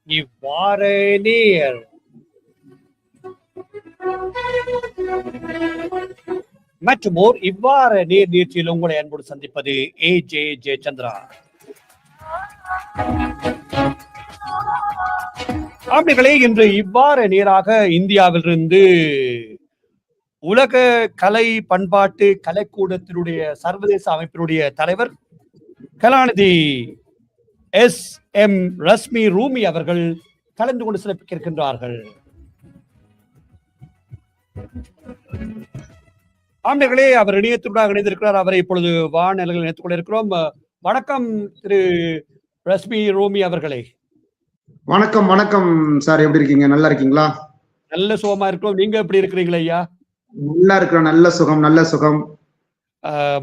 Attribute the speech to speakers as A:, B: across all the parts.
A: இவ்வாறு நீர் மற்றும் இவ்வாறு நீர்ச்சியில் உங்களை அன்போடு சந்திப்பது ஜே சந்திரா. ஆண்டுகளே, இன்று இவ்வாறு நேராக இந்தியாவிலிருந்து உலக கலை பண்பாட்டு கலைக்கூடத்தினுடைய சர்வதேச அமைப்பினுடைய தலைவர் கலாநிதி SM ரஸ்மி ரூமி அவர்கள் கலந்து கொண்டு சிறப்பிக்க இருக்கின்றார்கள். ஆண்டுகளே, அவர் இணையத்துடன் இணைந்திருக்கிறார். அவரை இப்பொழுது வானொலியில் இணைத்துக் கொண்டிருக்கிறோம். வணக்கம் திரு ரஸ்மி ரூமி அவர்களே.
B: வணக்கம். வணக்கம் சார், எப்படி இருக்கீங்க? நல்லா இருக்கீங்களா?
A: நல்ல சுகமா இருக்கிறோம். நீங்க எப்படி இருக்கிறீங்களா ஐயா?
B: நல்லா இருக்கிறோம். நல்ல சுகம், நல்ல சுகம்.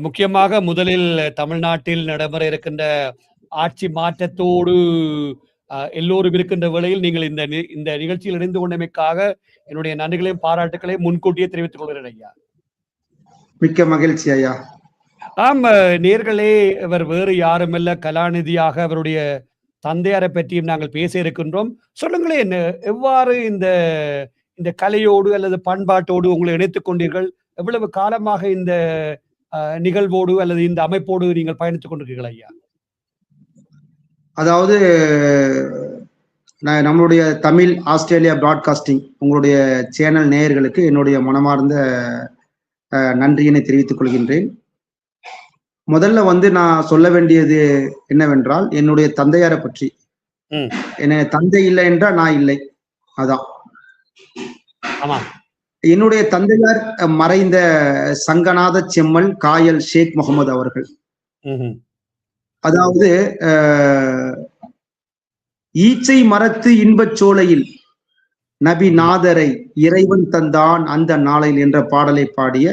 A: முக்கியமாக முதலில் தமிழ்நாட்டில் நடைமுறை இருக்கின்ற ஆட்சி மாற்றத்தோடு எல்லோரும் இருக்கின்ற வேளையில் நீங்கள் இந்த நிகழ்ச்சியில் இணைந்து கொண்டமைக்காக என்னுடைய நன்றிகளையும் பாராட்டுகளையும் முன்கூட்டியே தெரிவித்துக் கொள்கிறேன் ஐயா.
B: மிக்க மகிழ்ச்சி ஐயா.
A: ஆம் நேர்களே, இவர் வேறு யாருமல்ல, கலாநிதியாக அவருடைய தந்தையாரை பற்றியும் நாங்கள் பேச இருக்கின்றோம். சொல்லுங்களேன், எவ்வாறு இந்த கலையோடு அல்லது பண்பாட்டோடு உங்களை இணைத்துக் கொண்டீர்கள்? எவ்வளவு காலமாக இந்த நிகழ்வோடு அல்லது இந்த அமைப்போடு நீங்கள் பயணித்துக் கொண்டிருக்கீர்கள் ஐயா?
B: அதாவது நம்மளுடைய தமிழ் ஆஸ்திரேலியா பிராட்காஸ்டிங் உங்களுடைய சேனல் நேயர்களுக்கு என்னுடைய மனமார்ந்த நன்றியினை தெரிவித்துக் கொள்கின்றேன். முதல்ல நான் சொல்ல வேண்டியது என்னவென்றால், என்னுடைய தந்தையாரை பற்றி. என்ன தந்தை இல்லை என்றால் நான் இல்லை, அதான். என்னுடைய தந்தையார் மறைந்த சங்கநாத செம்மல் காயல் ஷேக் முகமது அவர்கள். அதாவது ஈச்சை மரத்து இன்பச் சோலையில் நபி நாதரை இறைவன் தந்தான் அந்த நாளையில் என்ற பாடலை பாடிய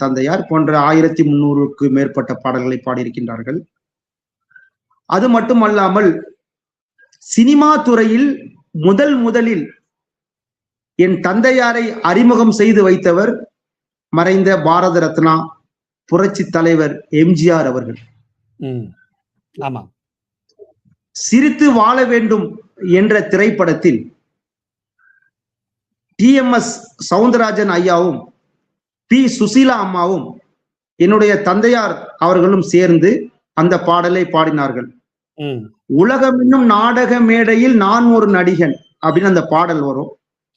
B: தந்தையார் போன்ற 1300க்கு மேற்பட்ட பாடல்களை பாடியிருக்கின்றார்கள். அது மட்டுமல்லாமல் சினிமா துறையில் முதலில் என் தந்தையாரை அறிமுகம் செய்து வைத்தவர் மறைந்த பாரத ரத்னா புரட்சி தலைவர் எம்ஜிஆர் அவர்கள். சிரித்து வாழ வேண்டும் என்ற திரைப்படத்தில் TMS சவுந்தரராஜன் ஐயாவும் பி சுசீலா அம்மாவும் என்னுடைய தந்தையார் அவர்களும் சேர்ந்து அந்த பாடலை பாடினார்கள். உலகம் என்னும் நாடக மேடையில் நான் ஒரு நடிகன் அப்படின்னு அந்த பாடல் வரும்.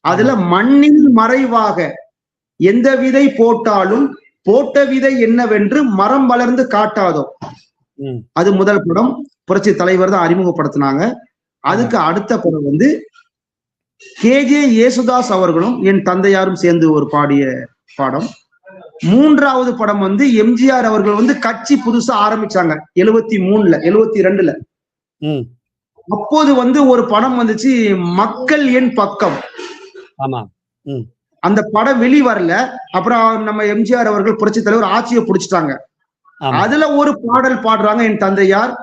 B: அதுல மண்ணில் மறைவாக எந்த விதை போட்டாலும் போட்ட விதை என்னவென்று மரம் வளர்ந்து காட்டாதோ, அது முதல் படம். புரட்சி தலைவர் தான் அறிமுகப்படுத்தினாங்க. அதுக்கு அடுத்த படம் KJ யேசுதாஸ் அவர்களும் என் தந்தையாரும் சேர்ந்து ஒரு பாடிய பாடம். மூன்றாவது படம் எம்ஜிஆர் அவர்கள் கட்சி புதுசா ஆரம்பிச்சாங்க 73ல 72ல. அப்போது ஒரு படம் வந்துச்சு, மக்கள் என் பக்கம். அந்த படம் வெளிவரல. அப்புறம் நம்ம எம்ஜிஆர் அவர்கள் புரட்சி தலைவர் ஆட்சியை பிடிச்சிட்டாங்க. அதுல ஒரு பாடல் பாடுறாங்க என் தந்தையார்,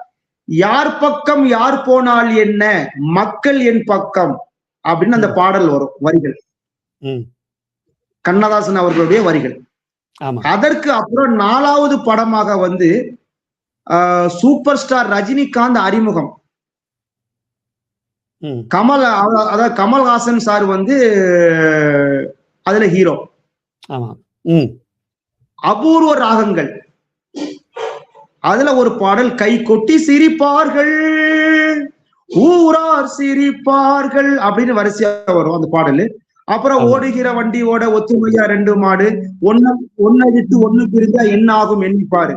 B: யார் பக்கம் யார் போனால் என்ன மக்கள் என் பக்கம் அப்படின்னு அந்த பாடல் வரும். வரிகள் கண்ணதாசன் அவர்களுடைய வரிகள். அதற்கு அப்புறம் 4வது படமாக சூப்பர் ஸ்டார் ரஜினிகாந்த் அறிமுகம். அதாவது கமல்ஹாசன் சார் அதுல ஹீரோ. அபூர்வ ராகங்கள், அதுல ஒரு பாடல், கை கொட்டி சிரிப்பார்கள் ஊரார் சிரிப்பார்கள் அப்படின்னு வரிசையா வரும் அந்த பாடல். அப்புறம் ஓடுகிற வண்டி ஓட ஒத்துமையா 2 மாடு, ஒன்ன விட்டு ஒண்ணு பிரிஞ்சா என்ன ஆகும் எண்ணிப்பாரு.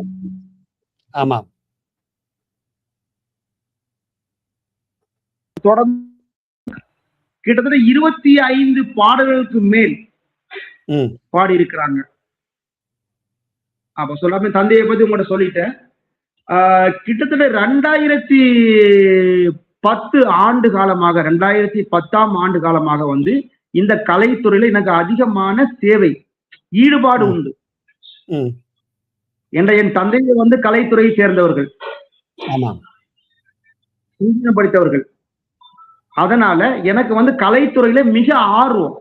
B: தொடர்ந்து கிட்டத்தட்ட 25 பாடல்களுக்கு மேல் பாடி இருக்கிறாங்க. அப்ப சொல்லாம தந்தையை பத்தி உங்கள்ட்ட சொல்லிட்டேன். கிட்டத்தட்ட 2010 ஆண்டு காலமாக 2010ஆம் ஆண்டு காலமாக இந்த கலைத்துறையில எனக்கு அதிகமான தேவை ஈடுபாடு உண்டு. என் தந்தையை கலைத்துறையை சேர்ந்தவர்கள், படித்தவர்கள். அதனால எனக்கு கலைத்துறையில மிக ஆர்வம்.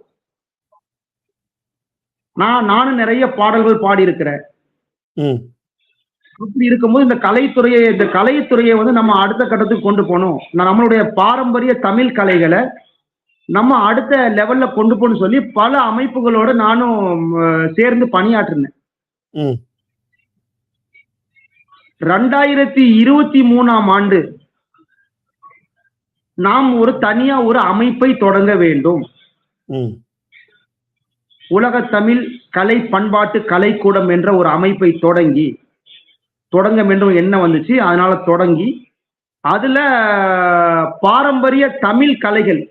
B: நானும் நிறைய பாடல்கள் பாடி இருக்கிறேன். அப்படி இருக்கும்போது இந்த கலைத்துறையை வந்து நம்ம அடுத்த கட்டத்துக்கு கொண்டு போகணும். நம்மளுடைய பாரம்பரிய தமிழ் கலைகளை நம்ம அடுத்த லெவல்ல கொண்டு போகணும்னு சொல்லி பல அமைப்புகளோட நானும் சேர்ந்து பணியாற்றினேன். 2023ஆம் ஆண்டு நாம் தனியா ஒரு அமைப்பை தொடங்க வேண்டும். உலக தமிழ் கலை பண்பாட்டு கலைக்கூடம் என்ற ஒரு அமைப்பை தொடங்க வேண்டும் என்ன வந்துச்சு. அதனால தொடங்கி அதுல பாரம்பரிய தமிழ் கலைகள்,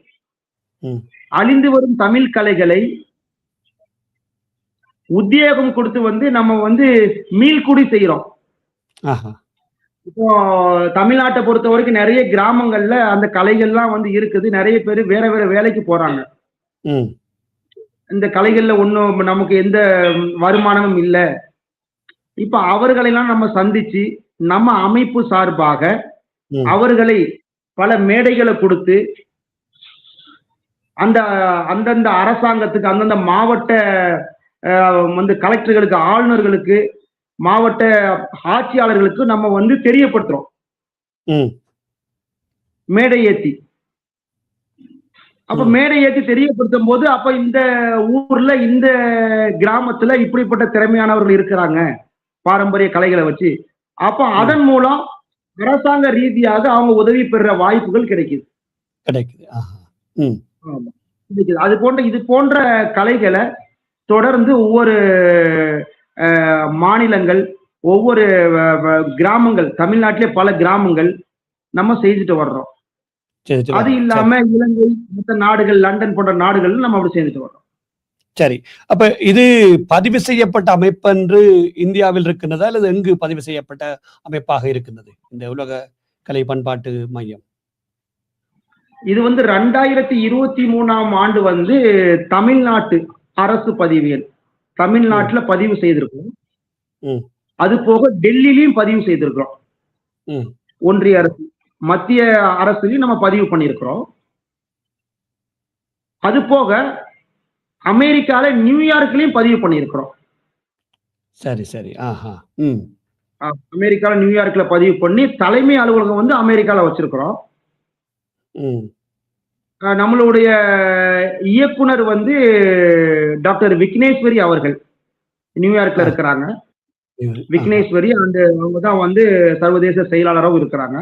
B: அழிந்து வரும் தமிழ் கலைகளை உத்வேகம் கொடுத்து நம்ம மீள்குடி செய்யறோம். இப்போ தமிழ்நாட்டை பொறுத்த வரைக்கும் நிறைய கிராமங்கள்ல அந்த கலைகள்லாம் இருக்குது. நிறைய பேர் வேற வேற வேலைக்கு போறாங்க. இந்த கலைகள்ல ஒன்றும் நமக்கு எந்த வருமானமும் இல்லை. இப்ப அவர்களெல்லாம் நம்ம சந்திச்சு நம்ம அமைப்பு சார்பாக அவர்களை பல மேடைகளை கொடுத்து அந்தந்த அரசாங்கத்துக்கு, அந்தந்த மாவட்ட கலெக்டர்களுக்கு, ஆளுநர்களுக்கு, மாவட்ட ஆட்சியாளர்களுக்கு நம்ம தெரியப்படுத்துறோம். மேடை ஏத்தி தெரியப்படுத்தும் போது அப்ப இந்த ஊர்ல இந்த கிராமத்துல இப்படிப்பட்ட திறமையானவர்கள் இருக்கிறாங்க பாரம்பரிய கலைகளை வச்சு. அப்ப அதன் மூலம் அரசாங்க ரீதியாக அவங்க உதவி பெற வாய்ப்புகள் கிடைக்குது. இது போன்ற கலைகளை தொடர்ந்து ஒவ்வொரு மாநிலங்கள், ஒவ்வொரு கிராமங்கள், தமிழ்நாட்டிலே பல கிராமங்கள் நம்ம செய்துட்டு வர்றோம். அது இல்லாம இலங்கை, மற்ற நாடுகள், லண்டன் போன்ற நாடுகள் நம்ம அப்படி செய்துட்டு வர்றோம்.
A: சரி, அப்ப இது பதிவு செய்யப்பட்ட அமைப்பென்று இந்தியாவில் இருக்கின்றதா அல்லது எங்கு பதிவு செய்யப்பட்ட அமைப்பாக இருக்கின்றது இந்த உலக கலை பண்பாட்டு மையம்?
B: இது 2023ஆம் ஆண்டு தமிழ்நாட்டு அரசு பதிவியல் தமிழ்நாட்டுல பதிவு செய்திருக்கோம். அது போக டெல்லியிலையும் பதிவு செய்திருக்கிறோம். ஒன்றிய அரசு, மத்திய அரசுலையும் நம்ம பதிவு பண்ணியிருக்கிறோம். அது போக அமெரிக்கால நியூயார்க்லயும் பதிவு பண்ணியிருக்கிறோம்.
A: சரி சரி.
B: அமெரிக்கால நியூயார்க்ல பதிவு பண்ணி தலைமை அலுவலகம் அமெரிக்கால வச்சிருக்கிறோம். நம்மளுடைய இயக்குனர் டாக்டர் விக்னேஸ்வரி அவர்கள் நியூயார்க்ல இருக்கிறாங்க. விக்னேஸ்வரி அவங்க தான் சர்வதேச செயலாளராகவும் இருக்கிறாங்க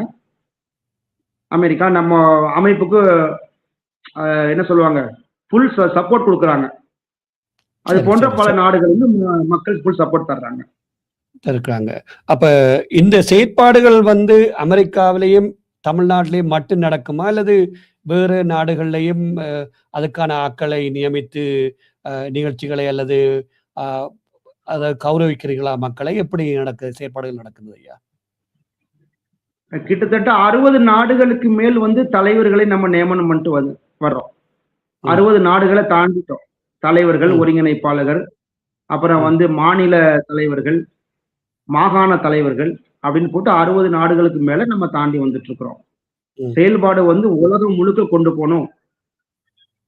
B: அமெரிக்கா. நம்ம அமைப்புக்கு என்ன சொல்லுவாங்க, ஃபுல் சப்போர்ட் கொடுக்குறாங்க. அது போன்ற பல நாடுகள் மக்கள் ஃபுல் சப்போர்ட் தர்றாங்க
A: இருக்கிறாங்க. அப்ப இந்த செயற்பாடுகள் அமெரிக்காவிலையும் தமிழ்நாட்டிலையும் மட்டும் நடக்குமா அல்லது வேறு நாடுகள்லையும் அதுக்கான ஆட்களை நியமித்து நிகழ்ச்சிகளை அல்லது அதை கௌரவிக்கிறீர்களா? மக்களை எப்படி செயற்பாடுகள் நடக்குது ஐயா?
B: கிட்டத்தட்ட 60 நாடுகளுக்கு மேல் தலைவர்களை நம்ம நியமனம் பண்ணிட்டு வர்றோம். 60 நாடுகளை தாண்டிட்டோம். தலைவர்கள், ஒருங்கிணைப்பாளர்கள், அப்புறம் மாநில தலைவர்கள், மாகாண தலைவர்கள் அப்படின்னு போட்டு 60 நாடுகளுக்கு மேல நம்ம தாண்டி வந்துட்டு இருக்கிறோம். செயல்பாடு உலகம் முழுக்க கொண்டு போகணும்.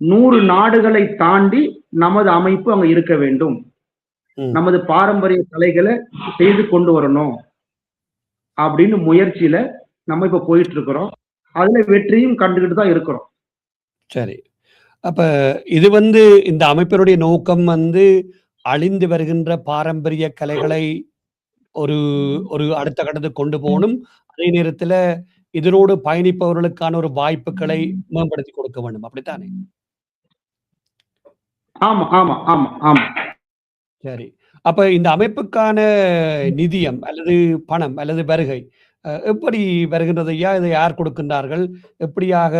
B: 100 நாடுகளை தாண்டி நமது அமைப்பு அங்க இருக்க வேண்டும். நமது பாரம்பரிய கலைகளை செய்து கொண்டு வரணும் அப்படின்னு முயற்சியில நம்ம இப்ப போயிட்டு இருக்கிறோம். அதுல வெற்றியும் கண்டுகிட்டு தான் இருக்கிறோம்.
A: சரி, அப்ப இது இந்த அமைப்பினுடைய நோக்கம் அழிந்து வருகின்ற பாரம்பரிய கலைகளை ஒரு அடுத்த கட்டத்துக்கு கொண்டு போகணும். அதே நேரத்துல இதனோடு பயணிப்பவர்களுக்கான ஒரு வாய்ப்புகளை மேம்படுத்தி கொடுக்க வேண்டும். அப்படித்தானே?
B: ஆமா ஆமா ஆமா ஆமா.
A: சரி, அப்ப இந்த அமைப்புக்கான நிதியம் அல்லது பணம் அல்லது வருகை எப்படி வருகின்றது ஐயா? இதை யார் கொடுக்கின்றார்கள்? எப்படியாக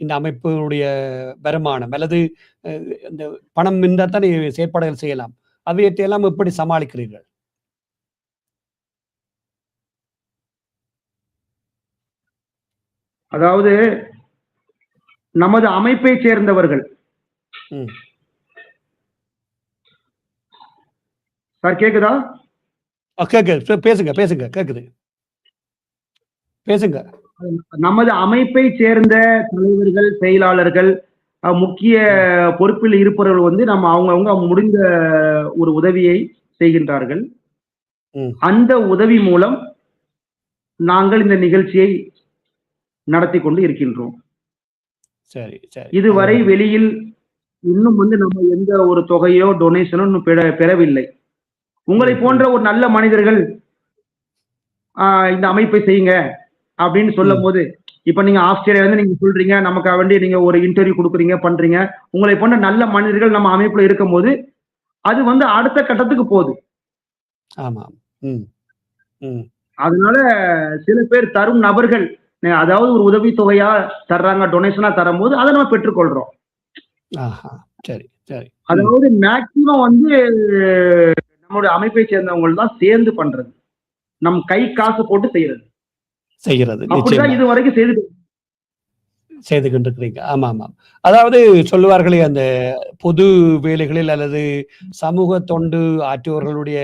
A: இந்த அமைப்பினுடைய வருமானம் அல்லது இந்த பணம் இருந்தால் தானே செயற்பாடுகள் செய்யலாம். அவையெல்லாம் எப்படி சமாளிக்கிறீர்கள்?
B: அதாவது நமது அமைப்பை சேர்ந்தவர்கள் சார் கேக்குதா?
A: கேக்குது, பேசுங்க பேசுங்க, கேக்குது, பேசுங்க.
B: நமது அமைப்பை சேர்ந்த தலைவர்கள், செயலாளர்கள், முக்கிய பொறுப்பில் இருப்பவர்கள் நம்ம அவங்கவுங்க முடிந்த ஒரு உதவியை செய்கின்றார்கள்.
A: ம்.
B: அந்த உதவி மூலம் நாங்கள் இந்த நிகழ்ச்சியை நடத்தி கொண்டு இருக்கின்றோம்.
A: சரி, சரி.
B: இதுவரை
A: நல்லது.
B: வெளியில் இன்னும் நம்ம எந்த ஒரு தொகையோ, டொனேஷனோ இன்னும் பெறவில்லை. உங்களை
A: ம்,
B: போன்ற
A: ம்,
B: ஒரு நல்ல மனிதர்கள் இந்த அமைப்பை செய்யுங்க அப்படின்னு
A: ம்.
B: சொல்லும்போது, இப்ப நீங்க ஆஸ்திரேலியால இருந்து நீங்க சொல்றீங்க, நமக்காக வேண்டி நீங்க ஒரு இன்டர்வியூ குடுக்குறீங்க, பண்றீங்க. உங்களை போன்ற நல்ல மனிதர்கள் நம்ம அமைப்புல இருக்கும்போது, அது அடுத்த கட்டத்துக்கு போகுது.
A: ஆமாம். ம், ம்.
B: அதனால சில பேர் தரும் நபர்கள், அதாவது ஒரு உதவித்தொகையா தர்றாங்க, டொனேஷனா தரும்போது, அத நம்ம பெற்றுக்கொள்றோம்.
A: ஆஹா. சரி, சரி. ம்.
B: அதாவது மேக்ஸிமம் நம்மளுடைய அமைப்பை சேர்ந்தவங்க தான் சேர்ந்து பண்றது. நம் கை காசு போட்டு செய்யறது.
A: செய்கிறது.
B: அப்படிதான்
A: நிச்சயமா.
B: இதுவரைக்கும்
A: செய்து கொண்டிருக்கிறீங்க. ஆமா, ஆமாம். அதாவது சொல்லுவார்களே, அந்த பொது வேலைகளில் அல்லது சமூக தொண்டு ஆற்றுபவர்களுடைய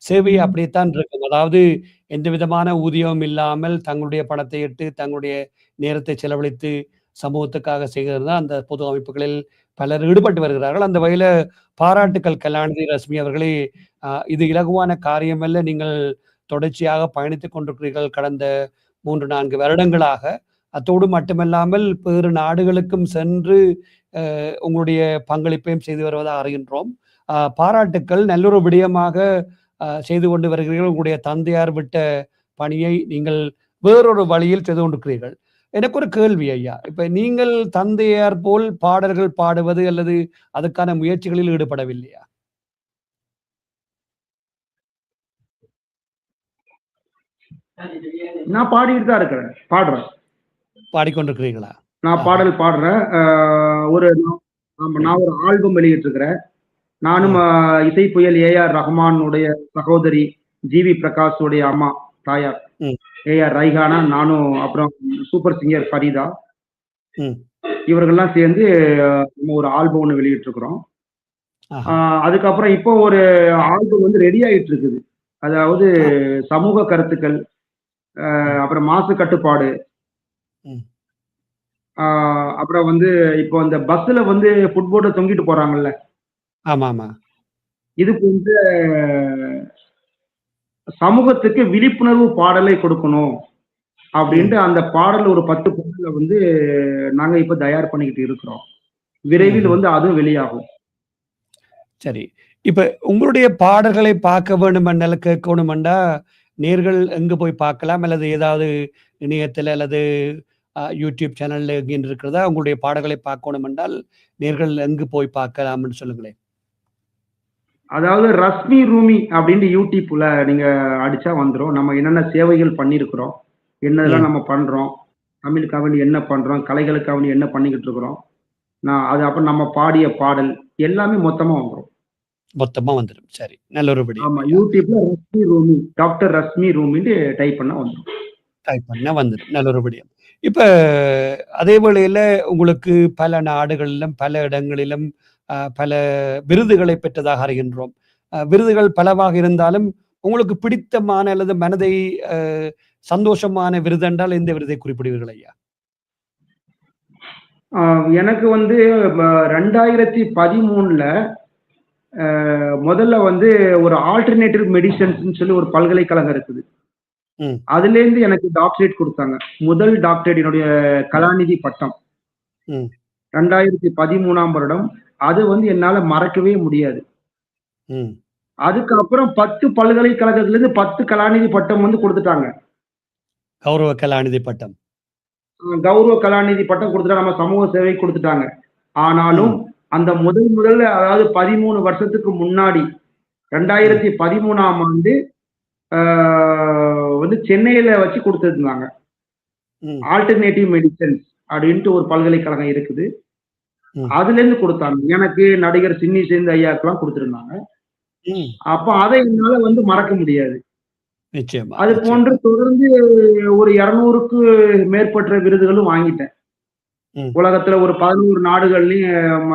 A: சேவை அப்படித்தான் இருக்கும். அதாவது எந்த விதமான ஊதியமும் இல்லாமல் தங்களுடைய பணத்தை இட்டு, தங்களுடைய நேரத்தை செலவழித்து சமூகத்துக்காக செய்கிறது தான் அந்த பொது அமைப்புகளில் பலர் ஈடுபட்டு வருகிறார்கள். அந்த வகையில பாராட்டுக்கள் கலாநிதி ரஸ்மி அவர்களே. இது இலகுவான காரியமல்ல. நீங்கள் தொடர்ச்சியாக பயணித்துக் கொண்டிருக்கிறீர்கள் கடந்த 3, 4 வருடங்களாக. அத்தோடு மட்டுமல்லாமல் வேறு நாடுகளுக்கும் சென்று உங்களுடைய பங்களிப்பையும் செய்து வருவதாக அறிகின்றோம். பாராட்டுக்கள். நல்லொரு விடயமாக செய்து கொண்டு வருகிறீர்கள். உங்களுடைய தந்தையார் விட்ட பணியை நீங்கள் வேறொரு வழியில் செய்து கொண்டிருக்கிறீர்கள். எனக்கு ஒரு கேள்வி ஐயா. இப்ப நீங்கள் தந்தையார் போல் பாடல்கள் பாடுவது அல்லது அதுக்கான முயற்சிகளில் ஈடுபடவில்லையா?
B: நான் பாடிட்டு தான் இருக்கிறேன். பாடுறேன்.
A: பாடிக்கொண்டிருக்கிறீர்களா?
B: நான் பாடல் பாடுறேன். ஒரு நான் ஒரு ஆல்பம் வெளியிட்டிருக்கிறேன். நானும் இசை புயல் ஏஆர் ரஹ்மானுடைய சகோதரி ஜிவி பிரகாஷுடைய அம்மா, தாயார் ஏஆர் ரைஹானா, நானும் அப்புறம் சூப்பர் சிங்கர் ஃபரீதா, இவர்கள்லாம் சேர்ந்து நம்ம ஒரு ஆல்பம் ஒன்று வெளியிட்டிருக்கிறோம். அதுக்கப்புறம் இப்போ ஒரு ஆல்பம் ரெடி ஆயிட்டு இருக்குது. அதாவது சமூக கருத்துக்கள், அப்புறம் மாசு கட்டுப்பாடு, அப்புறம் இப்போ அந்த பஸ்ல ஃபுட்போர்ட தொங்கிட்டு போறாங்கல்ல.
A: ஆமா, ஆமா.
B: இது போன்ற சமூகத்துக்கு விழிப்புணர்வு பாடலை கொடுக்கணும் அப்படின்ட்டு அந்த பாடல் ஒரு 10 பாடல நாங்க இப்ப தயார் பண்ணிக்கிட்டு இருக்கிறோம். விரைவில் அதுவும் வெளியாகும்.
A: சரி. இப்ப உங்களுடைய பாடல்களை பார்க்க வேண்டுமென்றால், கேட்கணுமெண்டா நேர்கள் எங்க போய் பார்க்கலாம்? அல்லது ஏதாவது இணையத்தில அல்லது யூடியூப் சேனல்ல எங்கேன்னு இருக்கிறதா? உங்களுடைய பாடல்களை பார்க்கணும் என்றால் நேர்கள் எங்கு போய் பார்க்கலாம்னு சொல்லுங்களேன்.
B: அதாவது ரஸ்மி ரூமி அப்படின்ட்டு யூடியூப்ல நீங்க அடிச்சா வந்துரும். நம்ம என்னென்ன சேவைகள் பண்ணியிருக்கிறோம், என்னதெல்லாம் நம்ம பண்றோம், தமிழுக்காக வேண்டி என்ன பண்றோம், கலைகளுக்காக வேண்டி என்ன பண்ணிக்கிட்டு இருக்கிறோம், அப்புறம் நம்ம பாடிய பாடல் எல்லாமே மொத்தமா வந்துரும்.
A: மொத்தமா வந்துடும். சரி. நல்ல ஒரு விடயம்.
B: ஆமா. யூடியூப்ல ரஸ்மி ரூமி, டாக்டர் ரஸ்மி ரூமின்னு டைப் பண்ணா வந்துரும்.
A: டைப் பண்ணா வந்துடும். நல்ல ஒரு விடயம். இப்ப அதே வேளையில உங்களுக்கு பல நாடுகளிலும், பல இடங்களிலும் பல விருதுகளை பெற்றதாக அறிகின்றோம். விருதுகள் பலவாக இருந்தாலும், உங்களுக்கு பிடித்தமான அல்லது மனதை சந்தோஷமான விருது என்றால் எந்த விருதை குறிப்பிடுவீர்கள் ஐயா?
B: எனக்கு 2013ல முதல்ல ஒரு ஆல்டர்னேட்டிவ் மெடிசன்ஸ்ன்னு சொல்லி ஒரு பல்கலைக்கழகம் இருக்குது. அதுலேருந்து எனக்கு டாக்டரேட் கொடுத்தாங்க. முதல் டாக்டரேட் என்னுடைய கலாநிதி பட்டம் 2013ஆம் வருடம். அது என்னால மறக்கவே முடியாது. அதுக்கப்புறம் 10 பல்கலைக்கழகத்திலிருந்து 10 கலாநிதி பட்டம் கொடுத்துட்டாங்க.
A: கௌரவ கலாநிதி பட்டம்.
B: கௌரவ கலாநிதி பட்டம் கொடுத்துட்டா, நம்ம சமூக சேவை கொடுத்துட்டாங்க. ஆனாலும் அந்த முதல்ல அதாவது 13 வருஷத்துக்கு முன்னாடி 2013ஆம் ஆண்டு சென்னையில வச்சு கொடுத்துருந்தாங்க. ஆல்டர்னேட்டிவ் மெடிசன்ஸ் அப்படின்ட்டு ஒரு பல்கலைக்கழகம் இருக்குது. அதுல இருந்து கொடுத்தாங்க. எனக்கு, நடிகர் சின்னி சேர்ந்த ஐயாக்கெல்லாம் கொடுத்திருந்தாங்க. அப்ப அதை என்னால மறக்க முடியாது.
A: நிச்சயமா.
B: அது போன்று தொடர்ந்து ஒரு 200க்கு மேற்பட்ட விருதுகளும் வாங்கிட்டேன். உலகத்துல ஒரு 11 நாடுகள்லயும்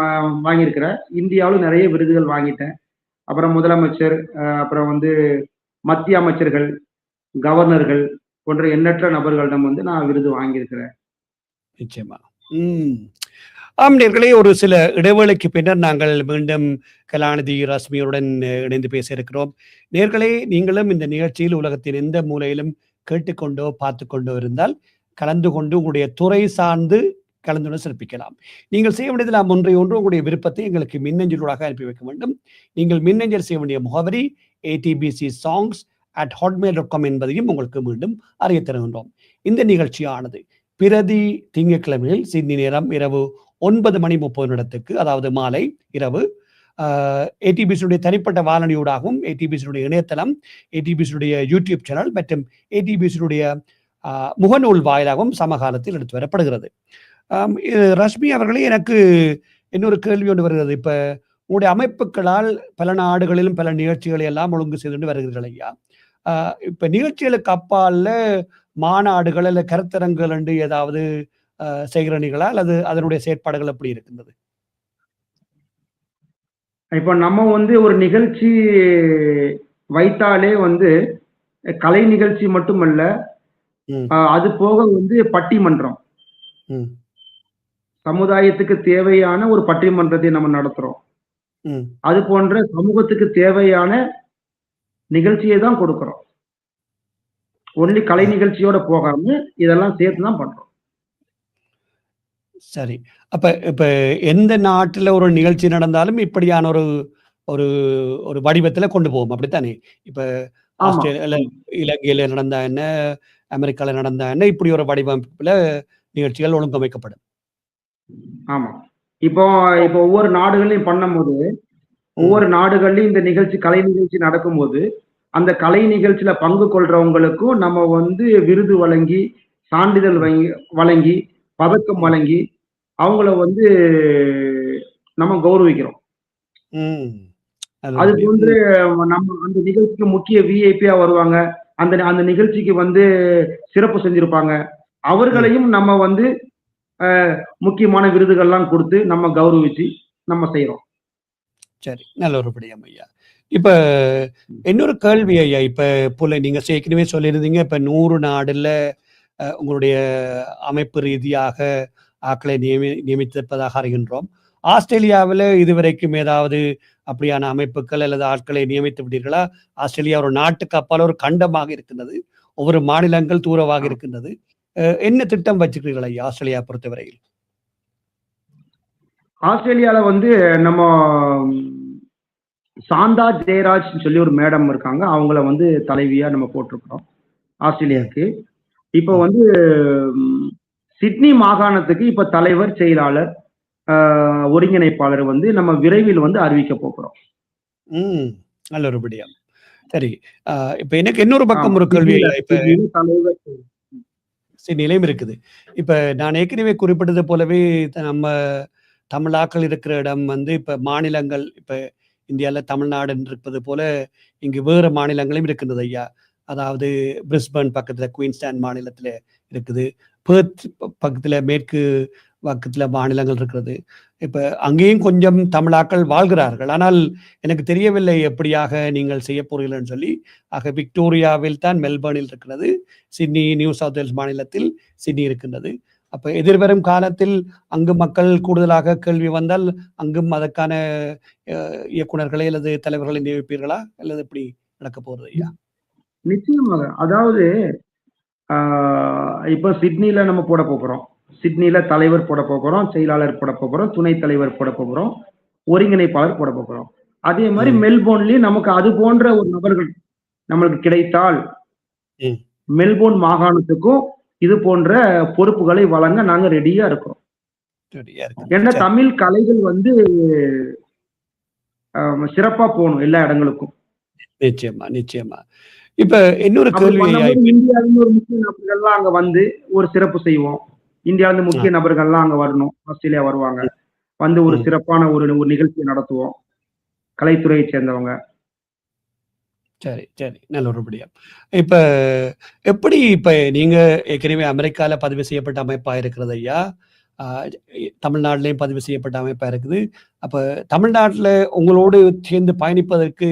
B: வாங்கியிருக்கிறேன். இந்தியாவிலும் நிறைய விருதுகள் வாங்கிட்டேன். அப்புறம் முதலமைச்சர், அப்புறம் மத்திய அமைச்சர்கள், கவர்னர்கள் போன்ற எண்ணற்ற நபர்களிடம் நான் விருது வாங்கியிருக்கிறேன்.
A: நிச்சயமா. ம். ஆம் நேயர்களே, ஒரு சில இடைவேளைக்கு பின்னர் நாங்கள் மீண்டும் கலாநிதி ரஸ்மியுடன் இணைந்து பேச இருக்கிறோம். நேயர்களே, நீங்களும் இந்த நிகழ்ச்சியில் உலகத்தின் எந்த மூலையிலும் கேட்டுக்கொண்டோ, பார்த்துக் கொண்டோ இருந்தால், கலந்து கொண்டு உங்களுடைய துறை சார்ந்து கலந்துடன் சிறப்பிக்கலாம். நீங்கள் செய்ய வேண்டியதெல்லாம் ஒன்றே ஒன்று, உங்களுடைய விருப்பத்தை எங்களுக்கு மின்னஞ்சலூடாக அனுப்பி வைக்க வேண்டும். நீங்கள் மின்னஞ்சல் செய்ய வேண்டிய முகவரி atbcsongs@hotmail.com என்பதையும் உங்களுக்கு மீண்டும் அறிய தருகின்றோம். இந்த நிகழ்ச்சியானது பிரதி திங்கட்கிழமையில் சிட்னி நேரம் இரவு 9:30 அதாவது மாலை இரவு ஏடிபிசியுடைய தனிப்பட்ட வானொலியூடாகவும், ஏடிபிசியுடைய இணையதளம், ஏடிபிசியுடைய யூடியூப் சேனல் மற்றும் ஏடிபிசியுடைய முகநூல் வாயிலாகவும் சமகாலத்தில் எடுத்து வரப்படுகிறது. ரஷ்மி அவர்களே, எனக்கு இன்னொரு கேள்வி ஒன்று வருகிறது. இப்ப உங்களுடைய அமைப்புகளால் பல நாடுகளிலும் பல நிகழ்ச்சிகளை எல்லாம் ஒழுங்கு செய்து வருகிறீர்கள் ஐயா. இப்ப நிகழ்ச்சிகளுக்கு அப்பால மாநாடுகள் அல்ல கருத்தரங்குகள் என்று ஏதாவது செய்கிறீர்களா, அல்லது அதனுடைய செயற்பாடுகள் எப்படி இருக்கின்றது?
B: இப்ப நம்ம வந்து ஒரு நிகழ்ச்சி வைத்தாலே வந்து கலை நிகழ்ச்சி மட்டுமல்ல, அது போக வந்து பட்டிமன்றம், சமுதாயத்துக்கு தேவையான ஒரு பட்டிமன்றத்தை நம்ம நடத்துறோம். அது போன்ற சமூகத்துக்கு தேவையான நிகழ்ச்சியை தான் கொடுக்கிறோம். ஒன்லி கலை நிகழ்ச்சியோட போகாம இதெல்லாம் சேர்த்து தான் பண்றோம்.
A: சரி. அப்ப இப்ப எந்த நாட்டுல ஒரு நிகழ்ச்சி நடந்தாலும் இப்படியான ஒரு ஒரு ஒரு வடிவத்துல கொண்டு போவோம், அப்படித்தானே? இப்ப ஆஸ்திரேலியால, இலங்கையில நடந்தா என்ன, அமெரிக்கால நடந்தா என்ன, இப்படி ஒரு வடிவமைப்புல நிகழ்ச்சிகள் ஒழுங்கமைக்கப்படும்.
B: ஆமா. இப்போ ஒவ்வொரு நாடுகளையும் பண்ணும்போது, ஒவ்வொரு நாடுகள்லயும் இந்த நிகழ்ச்சி, கலை நிகழ்ச்சி நடக்கும்போது, அந்த கலை நிகழ்ச்சியில பங்கு கொள்றவங்களுக்கும் நம்ம வந்து விருது வழங்கி, சான்றிதழ் வழங்கி, பதக்கம் வழங்கி, அவங்கள வந்து நம்ம கௌரவிக்கிறோம். அது போன்று நம்ம அந்த நிகழ்ச்சிக்கு முக்கிய விஐபியா வருவாங்க, அந்த நிகழ்ச்சிக்கு வந்து சிறப்பு செஞ்சிருப்பாங்க, அவர்களையும் நம்ம வந்து முக்கியமான விருதுகள்லாம் கொடுத்து நம்ம கௌரவிச்சு நம்ம செய்யறோம்.
A: சரி, நல்ல ஒரு விடயம் ஐயா. இப்ப இன்னொரு கேள்வி ஐயா. இப்ப நீங்க ஏற்கனவே சொல்லியிருந்தீங்க, இப்ப 100 நாடுல உங்களுடைய அமைப்பு ரீதியாக ஆட்களை நியமித்திருப்பதாக அறிகின்றோம். ஆஸ்திரேலியாவில் இதுவரைக்கும் ஏதாவது அப்படியான அமைப்புகள் அல்லது ஆட்களை நியமித்து விட்டீர்களா? ஆஸ்திரேலியா ஒரு நாட்டுக்கு அப்பால் ஒரு கண்டமாக இருக்கின்றது, ஒவ்வொரு மாநிலங்கள் தூரமாக இருக்கின்றது. என்ன திட்டம் வச்சுக்கிறீர்கள் ஐயா ஆஸ்திரேலியா பொறுத்தவரையில்?
B: ஆஸ்திரேலியால வந்து நம்ம சாந்தா ஜெயராஜ் சொல்லி ஒரு மேடம் இருக்காங்க, அவங்கள வந்து தலைவியா நம்ம போட்டிருக்கிறோம் ஆஸ்திரேலியாவுக்கு. இப்ப வந்து சிட்னி மாகாணத்துக்கு இப்ப தலைவர், செயலாளர், ஒருங்கிணைப்பாளர் வந்து நம்ம விரைவில் வந்து அறிவிக்க போகிறோம்.
A: நல்ல ஒரு விடயம். சரி, இப்ப எனக்கு இன்னொரு பக்கம் ஒரு கேள்வி. இப்ப நிலையம் இருக்குது. இப்ப நான் ஏற்கனவே குறிப்பிட்டது போலவே நம்ம தமிழாக்கள் இருக்கிற இடம் வந்து இப்ப மாநிலங்கள், இப்ப இந்தியால தமிழ்நாடு இருப்பது போல இங்கு வேறு மாநிலங்களும் இருக்கின்றது ஐயா. அதாவது பிரிஸ்பன் பக்கத்துல குயின்ஸ்லாந்து மாநிலத்துல இருக்குது, பெர்த் பக்கத்துல மேற்கு பக்கத்துல மாநிலங்கள் இருக்கிறது. இப்ப அங்கேயும் கொஞ்சம் தமிழாக்கள் வாழ்கிறார்கள். ஆனால் எனக்கு தெரியவில்லை எப்படியாக நீங்கள் செய்ய போறீர்கள்னு சொல்லி. ஆக விக்டோரியாவில் தான் மெல்பர்னில் இருக்கிறது, சிட்னி நியூ சவுத் வேல்ஸ் மாநிலத்தில் சிட்னி இருக்கின்றது. அப்ப எதிர்வரும் காலத்தில் அங்கு மக்கள் கூடுதலாக கேள்வி வந்தால் அங்கும் அதற்கான இயக்குநர்களை அல்லது தலைவர்களை நியமிப்பீர்களா, அல்லது எப்படி நடக்க போறது ஐயா?
B: நிச்சயமாக. அதாவது இப்ப சிட்னில நம்ம போட போகிறோம், சிட்னில தலைவர் போட போகிறோம், செயலாளர் போட போகிறோம், துணைத் தலைவர் போட போகிறோம், ஒருங்கிணைப்பாளர் போட போகிறோம். அதே மாதிரி மெல்போர்ன்லயும் நமக்கு அது போன்ற ஒரு நபர்கள் நம்மளுக்கு கிடைத்தால் மெல்போர்ன் மாகாணத்துக்கும் இது போன்ற பொறுப்புகளை வழங்க நாங்க ரெடியா இருக்கிறோம். ஏன்னா தமிழ் கலைகள் வந்து சிறப்பா போகணும் எல்லா இடங்களுக்கும்.
A: நிச்சயமா நிச்சயமா. இப்ப இன்னொரு கேள்வி,
B: இந்தியாவிலிருந்து ஒரு முக்கிய நபர்கள்லாம் அங்க வந்து ஒரு சிறப்பு செய்வோம். இந்தியாவிலிருந்து முக்கிய நபர்கள்லாம் அங்க வரணும், ஆஸ்திரேலியா வருவாங்க, வந்து ஒரு சிறப்பான ஒரு நிகழ்ச்சியை நடத்துவோம், கலைத்துறையை சேர்ந்தவங்க.
A: சரி சரி, நல்ல ஒரு விடயம். இப்ப எப்படி இப்ப நீங்க ஏற்கனவே அமெரிக்கால பதிவு செய்யப்பட்ட அமைப்பா இருக்கிறது ஐயா, தமிழ்நாட்டிலையும் பதிவு செய்யப்பட்ட அமைப்பா இருக்குது. அப்ப தமிழ்நாட்டில் உங்களோடு சேர்ந்து பயணிப்பதற்கு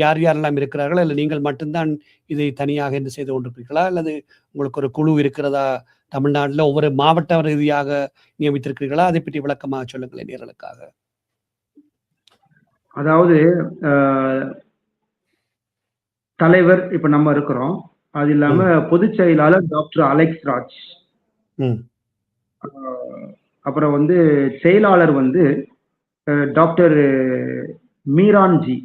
A: யார் யாரெல்லாம் இருக்கிறார்கள்? அல்லது நீங்கள் மட்டும்தான் இதை தனியாக என்ன செய்து கொண்டிருக்கிறீர்களா? அல்லது உங்களுக்கு ஒரு குழு இருக்கிறதா? தமிழ்நாடுல ஒவ்வொரு மாவட்ட ரீதியாக நியமித்திருக்கிறீர்களா? அதை பற்றி விளக்கமாக சொல்லுங்களேன் நேயர்களுக்காக.
B: அதாவது தலைவர் இப்ப நம்ம இருக்கிறோம். அது இல்லாம பொதுச் செயலாளர் டாக்டர் அலெக்ஸ் ராஜ். அப்புறம் வந்து செயலாளர் வந்து டாக்டர் மீரான்ஜி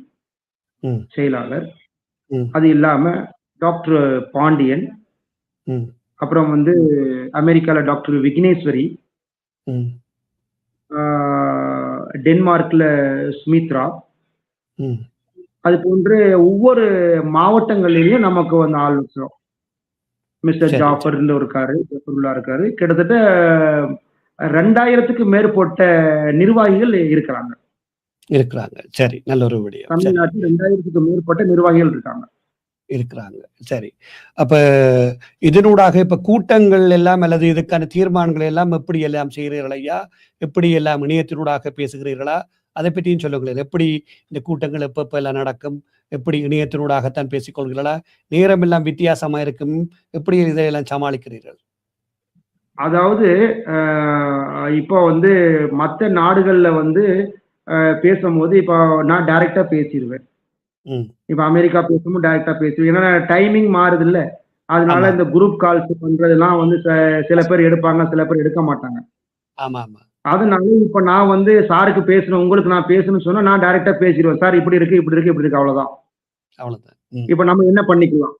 B: செயலாளர். அது இல்லாம டாக்டர் பாண்டியன். அப்புறம் வந்து அமெரிக்கால டாக்டர் விக்னேஸ்வரி. டென்மார்க்ல சுமித்ரா. அது போன்று ஒவ்வொரு மாவட்டங்களிலையும் நமக்கு வந்து ஆள் வச்சிரும். மிஸ்டர் ஜாஃபர் இருக்காரு, இருக்காரு. கிட்டத்தட்ட 2000க்கு மேற்பட்ட நிர்வாகிகள் இருக்கிறாங்க.
A: சரி, நல்ல ஒரு விடயம்.
B: தமிழ்நாட்டில் 2000க்கு மேற்பட்ட நிர்வாகிகள்
A: இருக்கிறாங்க. சரி. அப்ப இதனூடாக இப்ப கூட்டங்கள் எல்லாம் அல்லது இதுக்கான தீர்மானங்கள் எல்லாம் எப்படி எல்லாம் செய்கிறீர்கள் ஐயா? எப்படி எல்லாம் இணையத்தினூடாக பேசுகிறீர்களா? அதை பற்றியும் சொல்லுங்களேன். எப்படி இந்த கூட்டங்கள் எப்ப எல்லாம் நடக்கும்? எப்படி இணையத்தினூடாகத்தான் பேசிக்கொள்கிறீர்களா? நேரம் எல்லாம் வித்தியாசமா இருக்கும். எப்படி இதையெல்லாம் சமாளிக்கிறீர்கள்?
B: அதாவது இப்போ வந்து மற்ற நாடுகள்ல வந்து பேசும்போது இப்போ நான் டைரக்டா பேசிடுவேன். இப்ப அமெரிக்கா பேசும்போது டைரக்டா பேசுவேன். ஏன்னா டைமிங் மாறுது இல்ல. அதனால இந்த குரூப் கால்ஸ் பண்றதெல்லாம் வந்து சில பேர் எடுப்பாங்க, சில பேர் எடுக்க மாட்டாங்க. அதனால இப்ப நான் வந்து சாருக்கு பேசணும், உங்களுக்கு நான் பேசணும்னு சொன்னா நான் டைரக்டா பேசிடுவேன். சார் இப்படி இருக்கு, இப்படி இருக்கு, இப்படி இருக்கு, அவ்வளவுதான். இப்ப நம்ம என்ன பண்ணிக்கலாம்,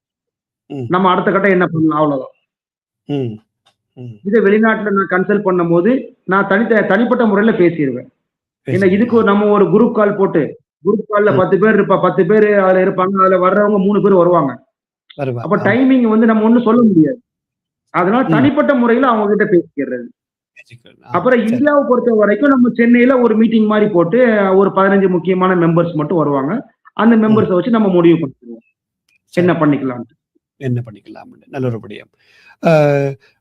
B: நம்ம அடுத்த கட்டம் என்ன பண்ணலாம், அவ்வளவுதான். இதை வெளிநாட்டுல நான் கன்சல்ட் பண்ணும் போது நான் தனிப்பட்ட முறையில பேசிடுவேன். ஏன்னா இதுக்கு நம்ம ஒரு குரூப் கால் போட்டு குரூப் கால்ல 10 பேர் 10 பேர் அதுல இருப்பாங்க. அதுல வர்றவங்க 3 பேர் வருவாங்க. அப்ப டைமிங் வந்து நம்ம ஒண்ணும் சொல்ல முடியாது. அதனால தனிப்பட்ட முறையில அவங்க கிட்ட பேசிக்கிறது. அப்புறம் இந்தியாவை பொறுத்த வரைக்கும் நம்ம சென்னையில ஒரு மீட்டிங் மாதிரி போட்டு ஒரு 15 முக்கியமான மெம்பர்ஸ் மட்டும் வருவாங்க. அந்த மெம்பர்ஸை வச்சு நம்ம முடிவு பண்ணிடுவோம் என்ன பண்ணிக்கலாம்.
A: நல்ல ஒரு விடயம்.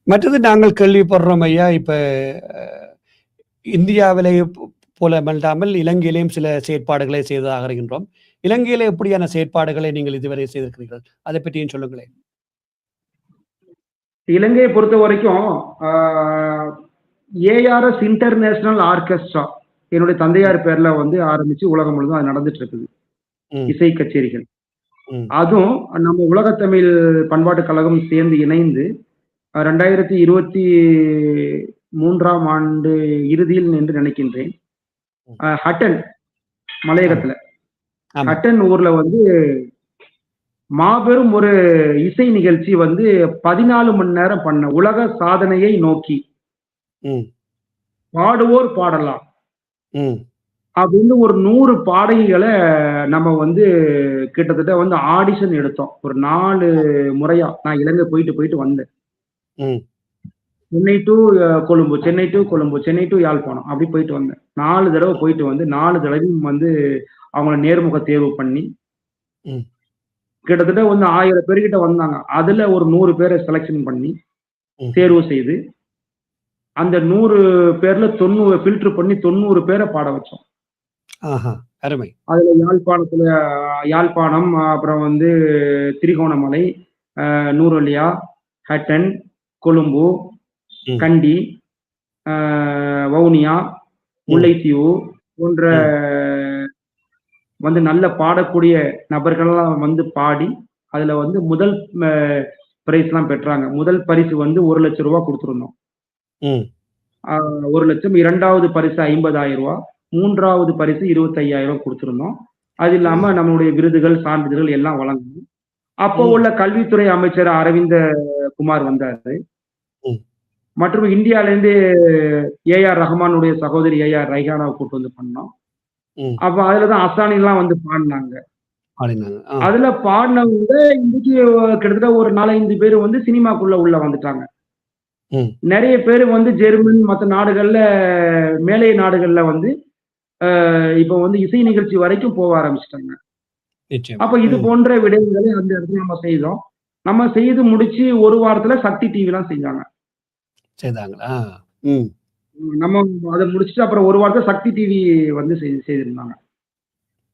A: மற்றது நாங்கள் கேள்விப்படுறோம் ஐயா, இப்ப இந்தியாவிலே போலமல்லாமல் இலங்கையிலேயும் சில செயற்பாடுகளை செய்ததாக இருக்கின்றோம். இலங்கையில எப்படியான செயற்பாடுகளை நீங்கள் இதுவரை செய்திருக்கிறீர்கள்? அதை பற்றியும் சொல்லுங்களேன்.
B: இலங்கையை பொறுத்த வரைக்கும் ஏஆர்எஸ் இன்டர்நேஷனல் ஆர்கெஸ்ட்ரா என்னுடைய தந்தையார் பேர்ல வந்து ஆரம்பிச்சு உலகம் முழுவதும் அது நடந்துட்டு இருக்குது. இசை கச்சேரிகள். அதுவும் நம்ம உலகத்தமிழ் பண்பாட்டு கழகம் சேர்ந்து இணைந்து 2023ஆம் ஆண்டு இறுதியில் என்று நினைக்கின்றேன், ஹட்டன் மலையகத்துல ஹட்டன் ஊர்ல வந்து மாபெரும் ஒரு இசை நிகழ்ச்சி வந்து 14 மணி நேரம் பண்ண உலக சாதனையை நோக்கி பாடுவோர் பாடலாம் அப்படின்னு ஒரு 100 பாடகிகளை நம்ம வந்து கிட்டத்தட்ட வந்து ஆடிஷன் எடுத்தோம். ஒரு 4 முறையா நான் இலங்கை போயிட்டு வந்தேன். Chennai to Colombo, Chennai to Colombo, Chennai to Yazhpanam அப்படி போயிட்டு வந்தேன். 4 தடவை போயிட்டு வந்து 4 தடவையும் வந்து அவங்கள நேர்முக தேர்வு பண்ணி கிட்டத்தட்ட வந்து 1000 பேர்கிட்ட வந்தாங்க. அதுல ஒரு 100 பேரை செலக்ஷன் பண்ணி தேர்வு செய்து அந்த 100 பேர்ல 90 ஃபில்டர் பண்ணி 90 பேரை பாட வச்சோம். அதுல யாழ்ப்பாணம், அப்புறம் வந்து திரிகோணமலை, நூரலியா, ஹட்டன், கொழும்பு, கண்டி, வவுனியா, முல்லைத்தீவு போன்ற வந்து நல்ல பாடக்கூடிய நபர்கள்லாம் வந்து பாடி அதுல வந்து முதல் பிரைஸ் எல்லாம் பெற்றாங்க. முதல் பரிசு வந்து 1 லட்சம் ரூபாய் கொடுத்துருந்தோம். 1 லட்சம். 2வது பரிசு 50,000 ரூபாய், 3வது பரிசு 25,000 கொடுத்திருந்தோம். அது இல்லாம நம்மளுடைய விருதுகள், சான்றிதழ்கள் எல்லாம் வழங்கணும். அப்போ உள்ள கல்வித்துறை அமைச்சர் அரவிந்த குமார் வந்தாரு. மற்றும் இந்தியால இருந்து ஏஆர் ரஹ்மானுடைய சகோதரி ஏஆர் ரைஹானாவை கூட்டு வந்து பண்ணோம். அப்ப அதுலதான் அசானி எல்லாம் வந்து பாடினாங்க. அதுல பாடினவங்க இன்னைக்கு கிட்டத்தட்ட ஒரு 4-5 பேர் வந்து சினிமாக்குள்ள உள்ள வந்துட்டாங்க. நிறைய பேர் வந்து ஜெர்மன் மற்ற நாடுகள்ல மேலை நாடுகள்ல வந்து இப்ப வந்து இசை நிகழ்ச்சி வரைக்கும் போக ஆரம்பிச்சிட்டாங்க. அப்ப இது போன்ற விடயங்களை அந்த இடத்துல நம்ம செய்தோம். நம்ம செய்து முடிச்சு ஒரு வாரத்துல சக்தி டிவி எல்லாம் செஞ்சாங்க. நம்ம அதை முடிச்சுட்டு அப்புறம் ஒரு வாரத்துல சக்தி டிவி வந்து செய்திருந்தாங்க.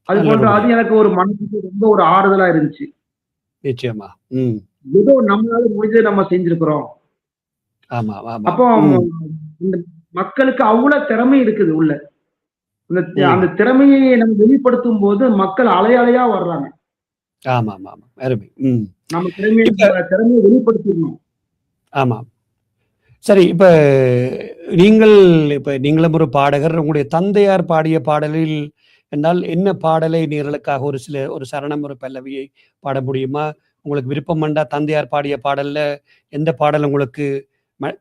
B: அது போன்ற அது எனக்கு ஒரு மனசுக்கு ரொம்ப ஒரு ஆறுதலா இருந்துச்சு.
A: நிச்சயமா.
B: ஏதோ நம்மளால முடிஞ்சதை நம்ம செஞ்சிருக்கிறோம். அப்போ இந்த மக்களுக்கு அவ்வளவு திறமை இருக்குது உள்ள. அந்த திறமையை நம்ம வெளிப்படுத்தும் போது மக்கள் அலையா வர்றாங்க. நம்ம திறமையை வெளிப்படுத்திடணும்.
A: ஆமா. சரி, இப்ப நீங்களும் ஒரு பாடகர். உங்களுடைய தந்தையார் பாடிய பாடலில் என்றால் என்ன பாடலை நேர்களுக்காக ஒரு சரணம், ஒரு பல்லவியை பாட முடியுமா? உங்களுக்கு விருப்பம் உண்டா? தந்தையார் பாடிய பாடல்ல எந்த பாடல் உங்களுக்கு?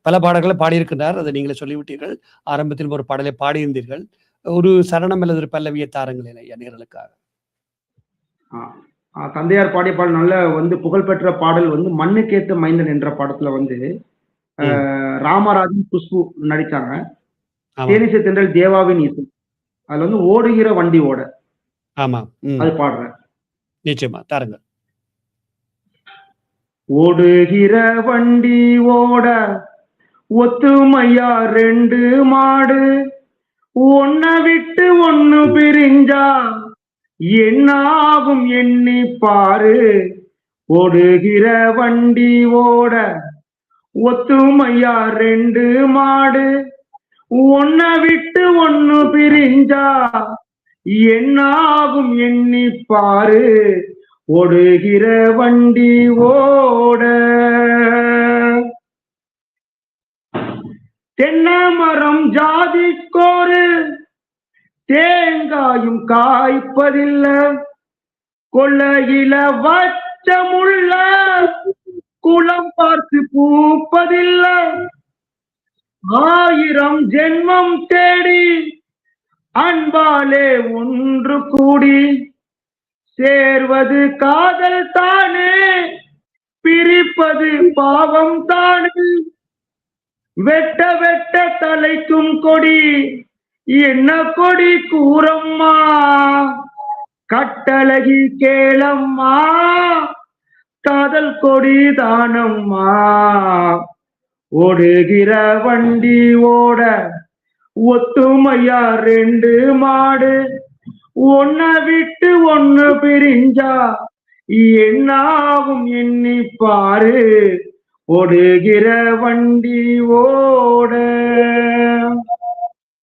A: பல பாடல்களை பாடியிருக்கிறார், அதை நீங்களே சொல்லிவிட்டீர்கள். ஆரம்பத்தில் ஒரு பாடலை பாடியிருந்தீர்கள். ஒரு சரணம் அல்லது ஒரு பல்லவியை தாருங்களேன் ஐயா நேர்களுக்காக.
B: தந்தையார் பாடிய பாடல் நல்ல புகழ்பெற்ற பாடல் மண்ணுக்கேத்த மைந்தன் என்ற படத்துல ராமராஜன், குஷ்பு நடிச்சாங்க. தேனிசை தென்றல் தேவாவின் இசை. அதுல ஓடுகிற வண்டி ஓட. அது பாடுறேன்.
A: நிச்சயமா தாருங்க.
B: ஓடுகிற வண்டி ஓட ஒத்துமையா 2 மாடு, ஒன்ன விட்டு ஒண்ணு பிரிஞ்சா என்னாகும் எண்ணி பாரு. ஓடுகிற வண்டி ஓட ஒத்துமையா 2 மாடு, ஒன்ன விட்டு ஒண்ணு பிரிஞ்சா என்னாகும் எண்ணி பாரு. ஓடுகிற வண்டி ஓட. தென்னை மரம் ஜாதிக்கோரு தேங்காயும் காய்ப்பதில்லை, கொள்ளையில வச்சமுள்ள குளம் பார்த்து பூப்பதில்லை. 1000 ஜென்மம் தேடி அன்பாலே ஒன்று கூடி சேர்வது காதல் தானே, பிரிப்பது பாவம் தானே. வெட்ட வெட்ட தலைக்கும் கொடி என்ன கொடி கூறம்மா, கட்டழகி கேளம்மா, காதல் கொடி தானம்மா. ஓடுகிற வண்டி ஓட ஒத்துமையா 2 மாடு, ஒன்ன விட்டு ஒண்ணு பிரிஞ்சா என்னாகும் எண்ணி பாரு. ஓடுகிற வண்டி ஓட.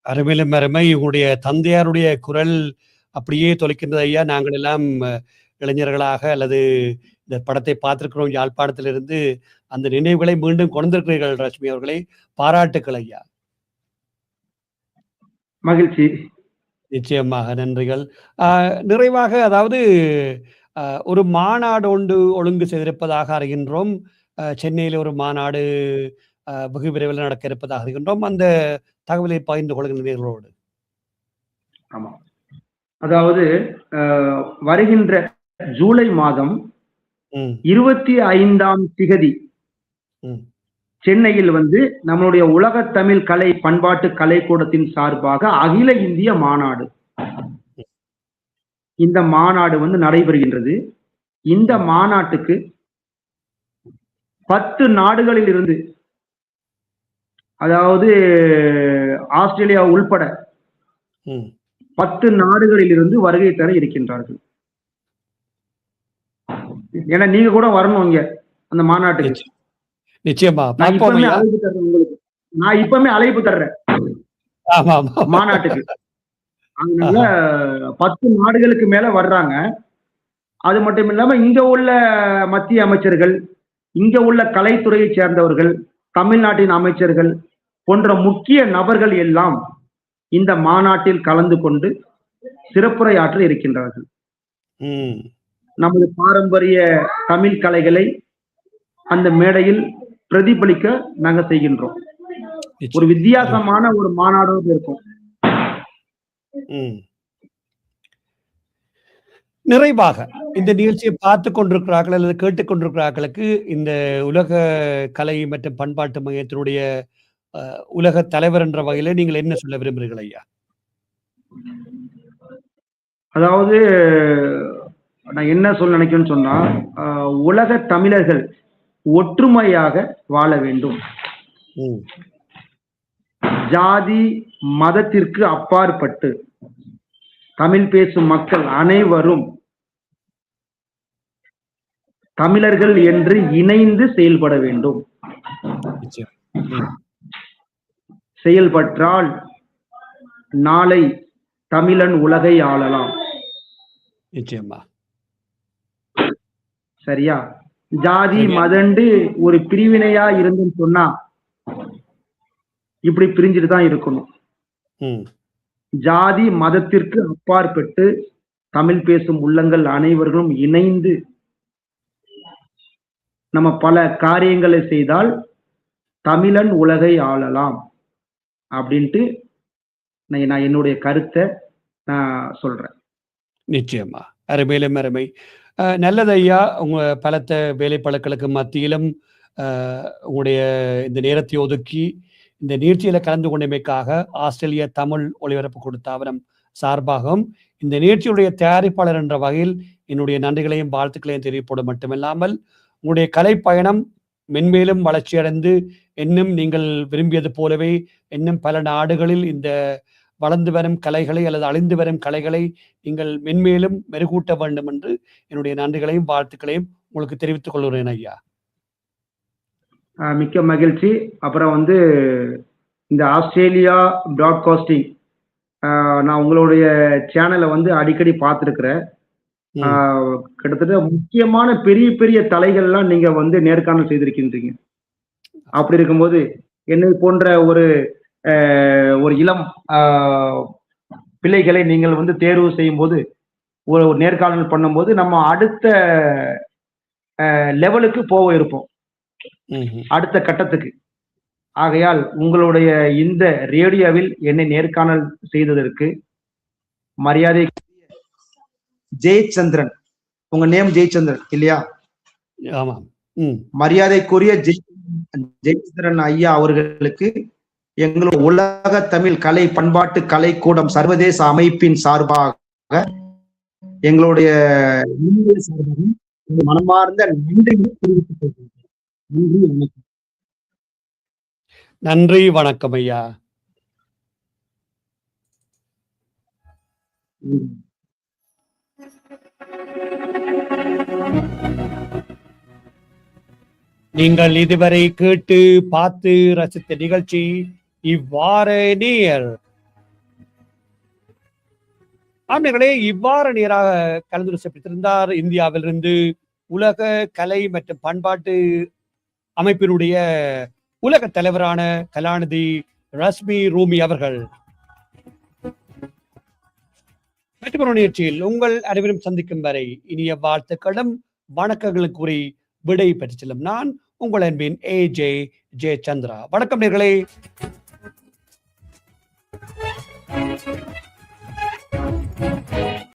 A: அருமையிலும் அருமை. உங்களுடைய தந்தையாருடைய குரல் அப்படியே தொலைக்கின்றது ஐயா. நாங்கள் எல்லாம் இளைஞர்களாக அல்லது இந்த படத்தை பார்த்திருக்கிறோம் யாழ்ப்பாணத்திலிருந்து. அந்த நினைவுகளை மீண்டும் கொண்டிருக்கிறீர்கள் ரஷ்மி அவர்களை. பாராட்டுக்கள் ஐயா.
B: மகிழ்ச்சி.
A: நிச்சயமாக நன்றிகள். நிறைவாக, அதாவது ஒரு மாநாடு ஒழுங்கு செய்திருப்பதாக அறிகின்றோம். சென்னையில் ஒரு மாநாடு வெகு விரைவில் நடக்க இருப்பதாக அறிகின்றோம். அந்த தகவலை பகிர்ந்து கொள்கின்றீர்களோடு.
B: ஆமா, அதாவது வருகின்ற ஜூலை மாதம் 25ஆம் திகதி சென்னையில் நம்மளுடைய உலக தமிழ் கலை பண்பாட்டு கலைக்கூடத்தின் சார்பாக அகில இந்திய மாநாடு. இந்த மாநாடு நடைபெறுகின்றது. இந்த மாநாட்டுக்கு 10 நாடுகளில் இருந்து, அதாவது ஆஸ்திரேலியா உள்பட 10 நாடுகளில் இருந்து வருகை தர இருக்கின்றார்கள். ஏன்னா நீங்க கூட வரணும் இங்க அந்த மாநாட்டுக்கு.
A: நிச்சயமா
B: நான் இப்பவுமே அழைப்பு தர்றேன் மாநாட்டுக்கு. அதனால 10 நாடுகளுக்கு மேல வர்றாங்க. அது மட்டும் இல்லாம இங்க உள்ள மத்திய அமைச்சர்கள், இங்க உள்ள கலைத்துறையை சேர்ந்தவர்கள், தமிழ்நாட்டின் அமைச்சர்கள் போன்ற முக்கிய நபர்கள் எல்லாம் இந்த மாநாட்டில் கலந்து கொண்டு சிறப்புரையாற்ற இருக்கின்றார்கள். நமது பாரம்பரிய தமிழ் கலைகளை அந்த மேடையில் பிரதிபலிக்க நாங்க செய்கின்றோம். ஒரு வித்தியாசமான ஒரு மாநாடு இருக்கும்.
A: நிறைவாக இந்த நிகழ்ச்சியை பார்த்து கொண்டிருக்கிறார்கள் அல்லது கேட்டுக்கொண்டிருக்கிறார்களுக்கு இந்த உலக கலை மற்றும் பண்பாட்டு மையத்தினுடைய உலக தலைவர் என்ற வகையில நீங்கள் என்ன சொல்ல விரும்புகிறீர்கள் ஐயா?
B: அதாவது நான் என்ன சொல்ல நினைக்கிறேன்னு சொன்னா, உலக தமிழர்கள் ஒற்றுமையாக வாழ வேண்டும். ஜாதி மதத்திற்கு அப்பாற்பட்டு தமிழ் பேசும் மக்கள் அனைவரும் தமிழர்கள் என்று இணைந்து செயல்பட வேண்டும். செயல்பட்டால் நாளை தமிழன் உலகை ஆளலாம்.
A: நிச்சயமா.
B: சரியா? ஜாதி மதண்டு ஒரு பிரிவினையா இருந்துன்னு சொன்னா இப்படி பிரிஞ்சுட்டு தான் இருக்கணும். ஜாதி மதத்திற்கு அப்பாற்பட்டு தமிழ் பேசும் உள்ளங்கள் அனைவர்களும் இணைந்து நம்ம பல காரியங்களை செய்தால் தமிழன் உலகை ஆளலாம் அப்படின்ட்டு நான் என்னுடைய கருத்தை நான் சொல்றேன்.
A: நிச்சயமா. அருமையிலும் அருமை. நல்லது ஐயா. உங்க பலத்த வேலை பழக்களுக்கு மத்தியிலும் உங்களுடைய இந்த நேரத்தை ஒதுக்கி இந்த நிகழ்ச்சியில கலந்து கொண்டமைக்காக ஆஸ்திரேலிய தமிழ் ஒளிபரப்பு கொடுத்தாவனம் சார்பாகவும் இந்த நிகழ்ச்சியுடைய தயாரிப்பாளர் என்ற வகையில் என்னுடைய நன்றிகளையும் வாழ்த்துக்களையும் தெரியப்பட மட்டுமில்லாமல் உங்களுடைய கலை பயணம் மென்மேலும் வளர்ச்சியடைந்து இன்னும் நீங்கள் விரும்பியது போலவே இன்னும் பல நாடுகளில் இந்த வளர்ந்து வரும் கலைகளை அல்லது அழிந்து வரும் கலைகளை நீங்கள் மென்மேலும் மெருகூட்ட வேண்டும் என்று என்னுடைய நன்றிகளையும் வாழ்த்துக்களையும் உங்களுக்கு தெரிவித்துக் கொள்கிறேன் ஐயா.
B: மிக்க மகிழ்ச்சி. அப்புறம் இந்த ஆஸ்திரேலியா பிராட்காஸ்டிங் நான் உங்களுடைய சேனலை அடிக்கடி பார்த்துருக்கிறேன். கிட்டத்தட்ட முக்கியமான பெரிய பெரிய தலைகள்லாம் நீங்க நேர்காணல் செய்திருக்கின்றீங்க. அப்படி இருக்கும்போது என்னை போன்ற ஒரு இளம் பிள்ளைகளை நீங்கள் தேர்வு செய்யும் போது ஒரு நேர்காணல் பண்ணும்போது நம்ம அடுத்த லெவலுக்கு போக இருப்போம், அடுத்த கட்டத்துக்கு. ஆகையால் உங்களுடைய இந்த ரேடியோவில் என்னை நேர்காணல் செய்ததற்கு மரியாதை ஜெயச்சந்திரன், உங்க நேம் ஜெயச்சந்திரன் இல்லையா?
A: ஆமா.
B: மரியாதைக்குரிய ஜெயச்சந்திரன் ஐயா அவர்களுக்கு எங்களுடைய உலக தமிழ் கலை பண்பாட்டு கலைக்கூடம் சர்வதேச அமைப்பின் சார்பாக எங்களுடைய மனமார்ந்த நன்றிகளை தெரிவித்துக் கொள்கிறேன்.
A: நன்றி, வணக்கம் ஐயா. நீங்கள் இதுவரை கேட்டு பார்த்து ரசித்த நிகழ்ச்சி இவ்வாறு நேர். ஆமைகளே, இவ்வாறு நேராக கலந்து சிறப்பித்திருந்தார் இந்தியாவிலிருந்து உலக கலை மற்றும் பண்பாட்டு அமைப்பினுடைய உலக தலைவரான கலாநிதி ரஷ்மி ரூமி அவர்கள். மற்றொரு நிகழ்ச்சியில் உங்கள் அனைவரும் சந்திக்கும் வரை இனிய வாழ்த்துக்களும் வணக்கங்களுக்கு கூறி விடை பெற்று செல்லும் நான் உங்கள் அன்பின் AJ ஜெயச்சந்திரா. வணக்கம் நேயர்களே.